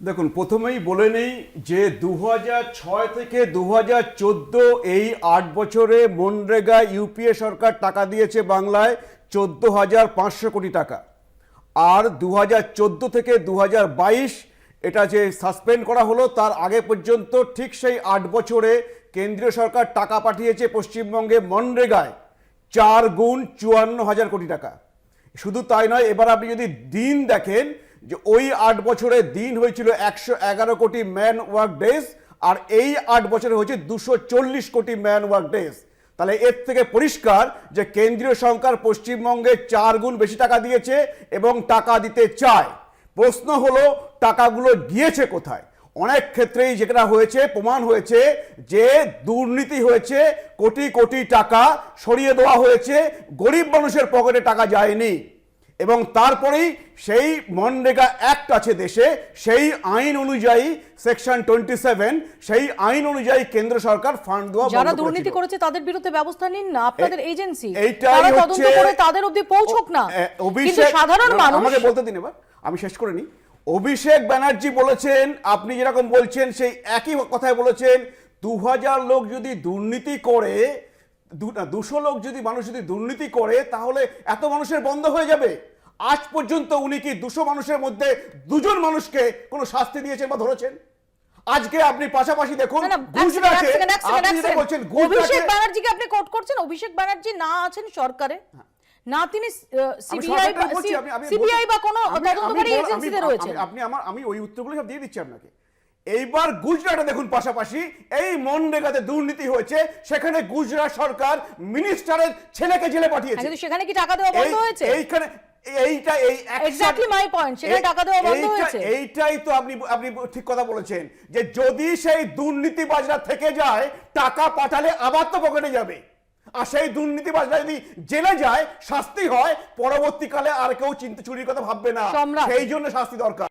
দেখুন, প্রথমেই বলে নেই যে 2006 থেকে 2014 এই 8 বছরে মনরেগা ইউপিএ সরকার টাকা দিয়েছে বাংলায় 14,500 কোটি টাকা। আর 2014 থেকে 2022 এটা যে সাসপেন্ড করা হলো তার আগে পর্যন্ত ঠিক সেই 8 বছরে কেন্দ্রীয় সরকার টাকা পাঠিয়েছে পশ্চিমবঙ্গে মনরেগায় 4 গুণ 54,000 কোটি টাকা। শুধু তাই নয়, এবার আপনি যদি দিন দেখেন যে ওই 8 বছরে দিন হয়েছিল 111 কোটি ম্যান ওয়ার্ক ডেজ, আর এই 8 বছরে হয়েছে 240 কোটি ম্যান ওয়ার্ক ডেজ। তাহলে এর থেকে পরিষ্কার যে কেন্দ্রীয় সরকার পশ্চিমবঙ্গে 4 গুণ বেশি টাকা দিয়েছে এবং টাকা দিতে চায়। প্রশ্ন হলো টাকাগুলো গিয়েছে কোথায়? অনেক ক্ষেত্রেই যেটা হয়েছে, প্রমাণ হয়েছে যে দুর্নীতি হয়েছে, কোটি কোটি টাকা সরিয়ে দেওয়া হয়েছে, গরিব মানুষের পকেটে টাকা যায়নি। এবং তারপরেই সেই মনরেগা অ্যাক্ট আছে দেশে, সেই আইন অনুযায়ী সেকশন 27, সেই আইন অনুযায়ী কেন্দ্র সরকার ফান্ড দেওয়া বন্ধ করেছিল। যারা দুর্নীতি করেছে তাদের বিরুদ্ধে ব্যবস্থা নিন না, আপনাদের এজেন্সি এইটাই হচ্ছে তাদের অবধি পৌঁছক না, কিন্তু সাধারণ মানুষ। আমাকে বলতে দিন, এবার আমি শেষ করে নিই। অভিষেক ব্যানার্জি বলেছেন, আপনি যেরকম বলছেন সেই একই কথায় বলেছেন, 2000 লোক যদি দুর্নীতি করে, 200 লোক যদি মানুষ যদি দুর্নীতি করে তাহলে এত মানুষের বন্ধ হয়ে যাবে। আজ পর্যন্ত উনি কি 200 মানুষের মধ্যে 2 জন মানুষকে কোনো শাস্তি দিয়েছেন বা ধরেছেন? আজকে আপনি পাশাপাশি দেখুন গুজরাটে, আপনি যেটা বলছেন অভিষেক ব্যানার্জিকে আপনি কোট করছেন। অভিষেক ব্যানার্জি না আছেন সরকারে, না তিনি সিবিআই বা কোনো তদন্তকারী এজেন্সিতে রয়েছেন। আমি ওই উত্তরগুলো সব দিয়ে দিচ্ছি আপনাকে। এইবার গুজরাটে দেখুন পাশাপাশি এই মনরেগাতে দুর্নীতি হয়েছে, সেখানে গুজরাট সরকার মিনিস্টারের ছেলেকে জেলে পাঠিয়েছে। কিন্তু সেখানে কি টাকা দেওয়া বন্ধ হয়েছে? এইখানে এইটা এই এক্স্যাক্টলি মাই পয়েন্ট, সেখানে টাকা দেওয়া বন্ধ হয়েছে। এইটাই তো আপনি ঠিক কথা বলেছেন যে যদি সেই দুর্নীতিবাজরা থেকে যায়, টাকা পাঠালে আবার তো পকেটে যাবে। আর সেই দুর্নীতিবাজরা যদি জেলে যায়, শাস্তি হয়, পরবর্তীকালে আর কেউ চুরির কথা ভাববে না। সেই জন্য শাস্তি দরকার।